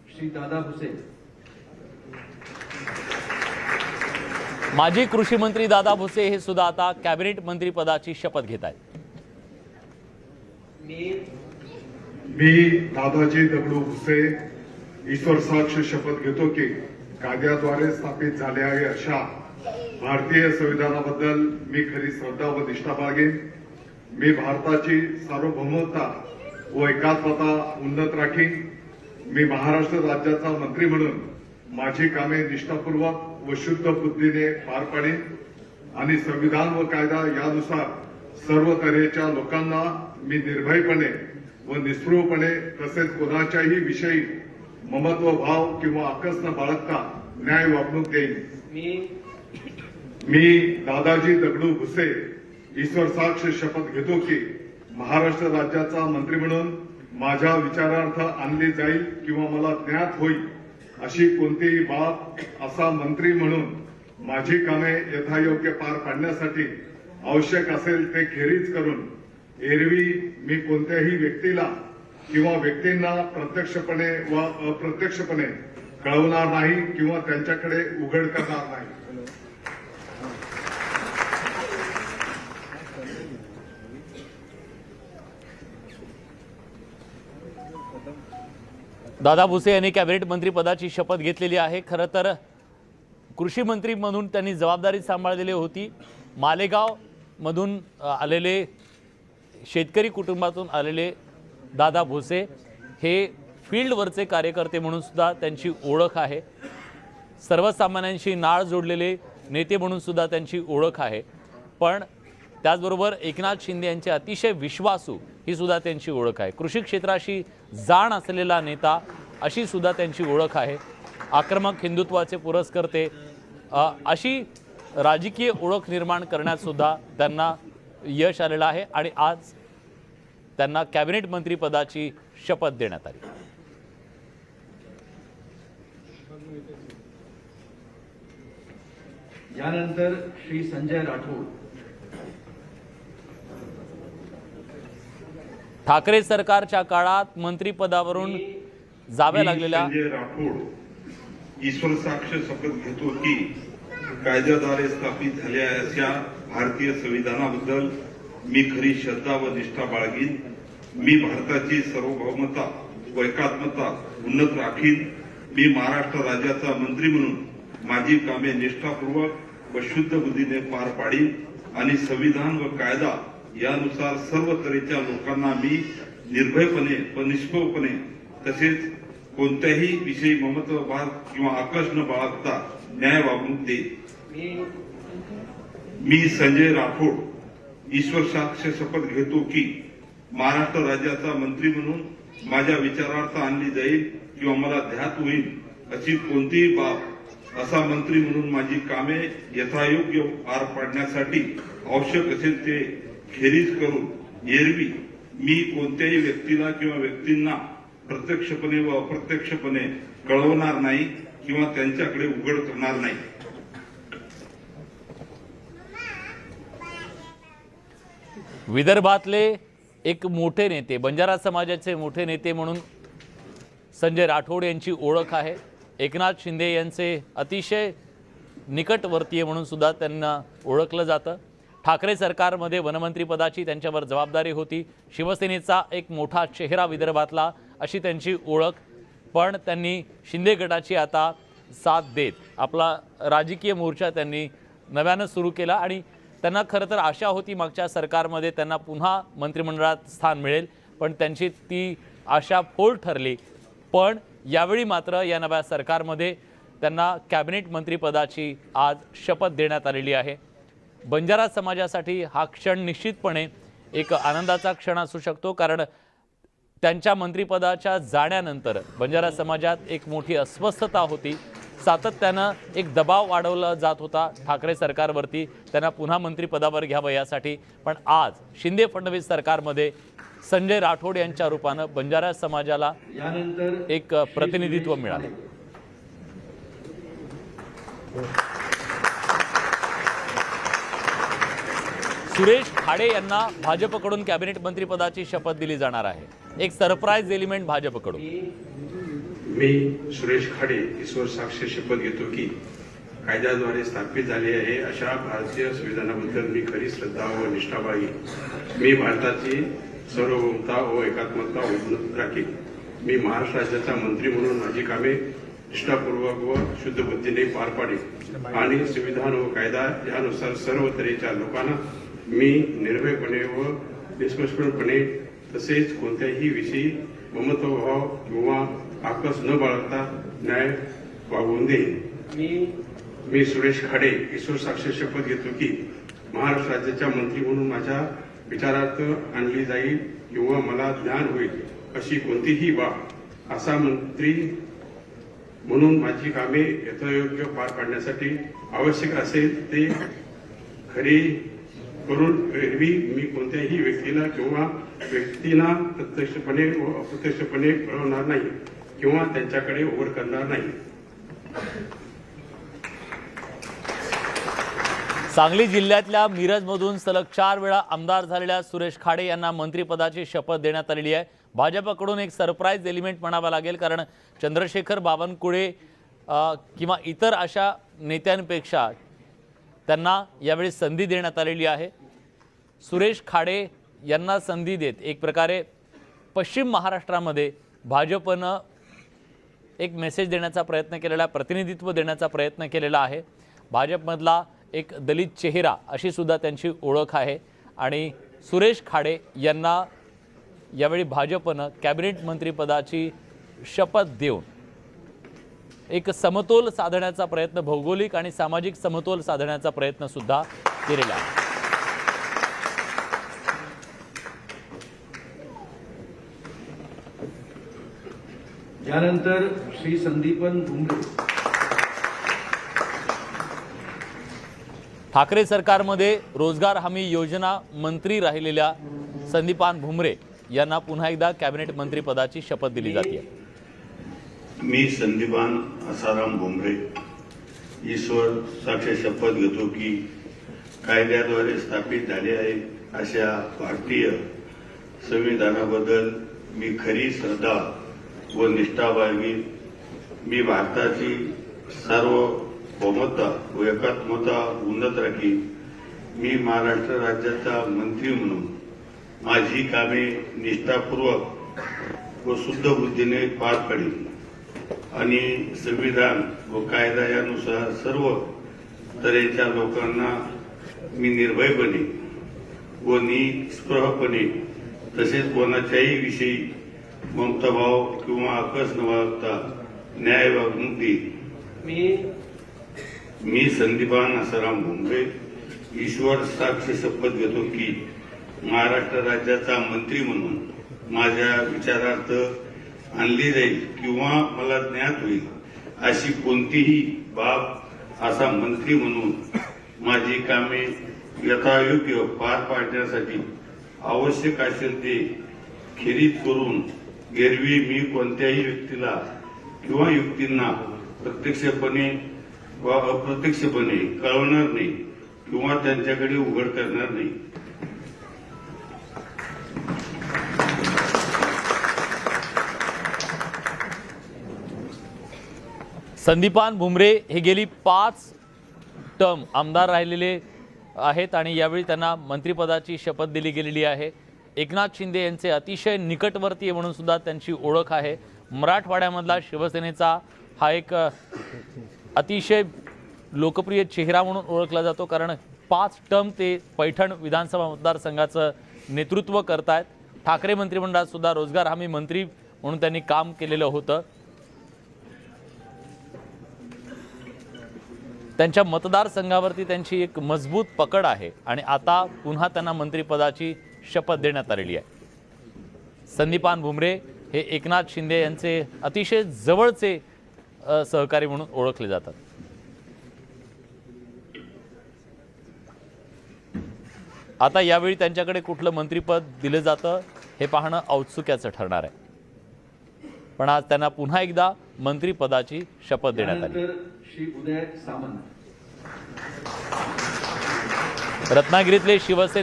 श्री दादा भुसे। माजी कृषी मंत्री दादा भुसे हे सुद्धा आता कॅबिनेट मंत्री पदाची शपथ घेत आहेत। मी दादाजी दगडू भुसे ईश्वर साक्ष शपथ घेतो की कायद्याद्वारे स्थापित झाले आहे अशा भारतीय संविधानाबद्दल मी खरी श्रद्धा व निष्ठा बाळगेन। मी भारताची सार्वभौमता व एकात्मता उन्नत राखीन। मी महाराष्ट्र राज्याचा मंत्री म्हणून माझी कामे निष्ठापूर्वक व शुद्ध बुद्धीने पार पाडीन आणि संविधान व कायदा यानुसार सर्व तऱ्हेच्या लोकांना मी निर्भयपणे व निस्पृहपणे तसेच कोणाच्याही विषयी ममत्व भाव किंवा आकस न बाळगता न्याय वागणूक देईन। मी दादाजी दगडू भुसे ईश्वर साक्ष शपथ घेतो की महाराष्ट्र राज्याचा मंत्री म्हणून माझ्या विचारार्थ आणली जाईल किंवा मला ज्ञात होईल अशी कोणतीही बाब असा मंत्री म्हणून माझी कामे यथायोग्य पार पाडण्यासाठी आवश्यक असेल ते खेरीज करून एरवी मी कोणत्याही व्यक्तीला किंवा व्यक्तींना प्रत्यक्षपणे व अप्रत्यक्षपणे कळवणार नाही किंवा त्यांच्याकडे उघड करणार नाही। दादा भुसे यांनी कॅबिनेट मंत्री पदाची शपथ घेतलेली आहे। खरं तर कृषी मंत्री म्हणून त्यांनी जबाबदारी सांभाळलेली होती। मालेगाव मधून आलेले शेतकरी कुटुंबातून आलेले दादा भुसे हे फील्डवरचे कार्यकर्ते म्हणून सुद्धा त्यांची ओळख आहे। सर्वसामान्यांशी नाळ जोडलेले नेते म्हणून सुद्धा त्यांची ओळख आहे। पण त्याचबरोबर एकनाथ शिंदे यांचे अतिशय विश्वासू ही सुद्धा त्यांची ओळख आहे। कृषी क्षेत्राशी जाण असलेला नेता अशी सुद्धा त्यांची ओळख आहे। आक्रमक हिंदुत्वाचे पुरस्कर्ते अशी राजकीय ओळख निर्माण करण्यात सुद्धा त्यांना यश आलेलं आहे आणि आज त्यांना कॅबिनेट मंत्री पदाची शपथ देण्यात आली। यानंतर श्री संजय राठोड। ठाकरे सरकारच्या काळात मंत्रिपदावरून जाव्या लागलेल्या संजय राठोड ईश्वर साक्ष शपथ घेतो की कायद्याद्वारे स्थापित झालेल्या अशा भारतीय संविधानाबद्दल मी खरी श्रद्धा व निष्ठा बाळगीन। मी भारताची सार्वभौमता व एकात्मता उन्नत राखीन। मी महाराष्ट्र राज्याचा मंत्री म्हणून माझी कामे निष्ठापूर्वक व शुद्ध बुद्धीने पार पाडीन आणि संविधान व कायदा यानुसार सर्व तऱ्हेच्या लोकांना मी निर्भयपणे व निष्पक्षपणे तसेच कोणत्याही विषयी ममत्व भाव किंवा आकस न बाळगता न्याय वागणूक देईन। मी संजय राठोड ईश्वर साक्ष शपथ घेतो की महाराष्ट्र राज्याचा मंत्री म्हणून माझ्या विचारार्थ आणली जाईल किंवा मला ध्यात होईल अशी कोणतीही बाब असा मंत्री म्हणून माझी कामे यथायोग्य पार पाडण्यासाठी आवश्यक असेल ते खेरीज करून एरवी मी कोणत्याही व्यक्तीला किंवा व्यक्तींना प्रत्यक्षपणे व अप्रत्यक्षपणे कळवणार नाही किंवा त्यांच्याकडे उघड करणार नाही। विदर्भातले एक मोठे नेते, बंजारा समाजाचे मोठे नेते म्हणून संजय राठोड यांची ओळख आहे। एकनाथ शिंदे यांचे अतिशय निकटवर्तीय म्हणून सुद्धा त्यांना ओळखलं जातं। ठाकरे सरकारमध्ये वनमंत्री पदाची त्यांच्यावर जबाबदारी होती। शिवसेनेचा एक मोठा चेहरा विदर्भातला अशी त्यांची ओळख। पण त्यांनी शिंदे गटाची आता साथ देत आपला राजकीय मोर्चा त्यांनी नव्यानं सुरू केला आणि त्यांना खरं तर आशा होती मागच्या सरकारमध्ये त्यांना पुन्हा मंत्रिमंडळात स्थान मिळेल, पण त्यांची ती आशा फोल ठरली। पण यावेळी मात्र या नव्या सरकारमध्ये त्यांना कॅबिनेट मंत्रिपदाची आज शपथ देण्यात आलेली आहे। बंजारा समाजासाठी हा क्षण निश्चितपणे एक आनंदाचा क्षण असू शकतो, कारण त्यांच्या मंत्रिपदाच्या जाण्यानंतर बंजारा समाजात एक मोठी अस्वस्थता होती। सातत्यानं एक दबाव वाढवला जात होता ठाकरे सरकारवरती त्यांना पुन्हा मंत्रिपदावर घ्यावं यासाठी। पण आज शिंदे फडणवीस सरकारमध्ये संजय राठोड यांच्या रूपानं बंजारा समाजाला एक प्रतिनिधित्व मिळाले। सुरेश खाडे यांना भाजपकडून कॅबिनेट मंत्रिपदाची शपथ दिली जाणार आहे। एक सरप्राईज एलिमेंट भाजपकडून। मी सुरेश खाडे ईश्वर साक्ष शपथ घेतो की कायद्याद्वारे स्थापित झाले आहे अशा भारतीय संविधानाबद्दल मी खरी श्रद्धा व निष्ठा बाळगीन। मी भारताची सार्वभौमता व एकात्मता उन्नत राखीन। मी महाराष्ट्र राज्याचा मंत्री म्हणून माझी कामे निष्ठापूर्वक व शुद्ध बुद्धीने पार पाडेन आणि संविधान व कायदा यानुसार सर्व तऱ्हेच्या लोकांना मी निर्भयपणे व निष्पक्षपणे तसेच कोणत्याही विषयी ममत्वभाव किंवा आकस न बाळगता न्याय वागवून देईन। मी सुरेश खाडे ईश्वर साक्ष शपथ घेतो की महाराष्ट्र राज्याच्या मंत्री म्हणून माझ्या विचारार्थ आणली जाईल किंवा मला ज्ञान होईल अशी कोणतीही बाब असा मंत्री म्हणून माझी कामे यथायोग्य पार पाडण्यासाठी आवश्यक असेल ते खरी करून एरवी मी कोणत्याही व्यक्तीला किंवा व्यक्तींना प्रत्यक्षपणे व अप्रत्यक्षपणे कळवणार नाही किंवा त्यांच्याकडे ओढ करणार नाही। सांगली जिल्ह्यातल्या मिरजमधून सलग 4 वेळा आमदार झालेल्या सुरेश खाडे यांना मंत्रिपदाची शपथ देण्यात आलेली आहे। भाजपकडून एक सरप्राईज एलिमेंट म्हणावा लागेल, कारण चंद्रशेखर बावनकुळे किंवा इतर अशा नेत्यांपेक्षा त्यांना यावेळी संधी देण्यात आलेली आहे। सुरेश खाडे यांना संधी देत एक प्रकारे पश्चिम महाराष्ट्रामध्ये भाजपनं एक मेसेज देण्याचा प्रयत्न केलेला आहे, प्रतिनिधित्व देण्याचा प्रयत्न केलेला आहे। भाजपमधला एक दलित चेहरा अशी सुद्धा त्यांची ओळख आहे आणि सुरेश खाडे यांना यावेळी भाजपनं कॅबिनेट मंत्रिपदाची शपथ देऊन एक समतोल साधण्याचा प्रयत्न, भौगोलिक आणि सामाजिक समतोल साधण्याचा प्रयत्न सुद्धा केलेला आहे। यानंतर श्री संदीपन भुमरे। ठाकरे सरकारमध्ये रोजगार हमी योजना मंत्री राहिलेल्या संदीपान भुमरे यांना पुन्हा एकदा कॅबिनेट मंत्रिपदाची शपथ दिली जाते। मी संदीपान आसाराम भुमरे ईश्वर साक्ष शपथ घेतो की कायद्याद्वारे स्थापित झाले आहे अशा भारतीय संविधानाबद्दल मी खरी श्रद्धा व निष्ठा बाळगीन। मी भारताची सार्वभौमता व एकात्मता उन्नत राखीन। मी महाराष्ट्र राज्याचा मंत्री म्हणून माझी कामे निष्ठापूर्वक व शुद्ध बुद्धीने पार पाडीन आणि संविधान व कायदा यानुसार सर्व तऱ्हेच्या लोकांना मी निर्भयपणे व निष्प्रहपणे तसेच कोणाच्याही विषयी ममताभाव किंवा आकस न बाळगता न्याय वागणूक देईन। मी संदीपान आसाराम भुमरे ईश्वर साक्ष शपथ घेतो की महाराष्ट्र राज्याचा मंत्री म्हणून माझ्या विचारार्थ आणली जाईल किंवा मला ज्ञात होईल अशी कोणतीही बाब असा मंत्री म्हणून माझी कामे यथायोग्य पार पाडण्यासाठी आवश्यक असेल ते खेरीज करून एरवी मी कोणत्याही व्यक्तीला किंवा युक्तींना प्रत्यक्षपणे व अप्रत्यक्षपणे कळवणार नाही किंवा त्यांच्याकडे उघड करणार नाही। संदीपान भुमरे हे गेली 5 टर्म आमदार राहिलेले आहेत आणि यावेळी त्यांना मंत्रिपदाची शपथ दिली गेलेली आहे। एकनाथ शिंदे यांचे अतिशय निकटवर्तीय म्हणून सुद्धा त्यांची ओळख आहे। मराठवाड्यामधला शिवसेनेचा हा एक अतिशय लोकप्रिय चेहरा म्हणून ओळखला जातो, कारण 5 टर्म ते पैठण विधानसभा मतदारसंघाचं नेतृत्व करतायत। ठाकरे मंत्रिमंडळात सुद्धा रोजगार हमी मंत्री म्हणून त्यांनी काम केलेलं होतं। त्यांच्या मतदारसंघावरती त्यांची एक मजबूत पकड आहे आणि आता पुन्हा त्यांना मंत्रिपदाची शपथ देण्यात आलेली आहे। संदीपान भुमरे हे एकनाथ शिंदे यांचे अतिशय जवळचे सहकारी म्हणून ओळखले जातात। आता यावेळी त्यांच्याकडे कुठलं मंत्रिपद दिलं जातं हे पाहणं औत्सुक्याचं ठरणार आहे, पण आज त्यांना पुन्हा एकदा मंत्रिपदाची शपथ देण्यात आली। श्री उदय सामंत। रत्नागिरीतले शिवसेना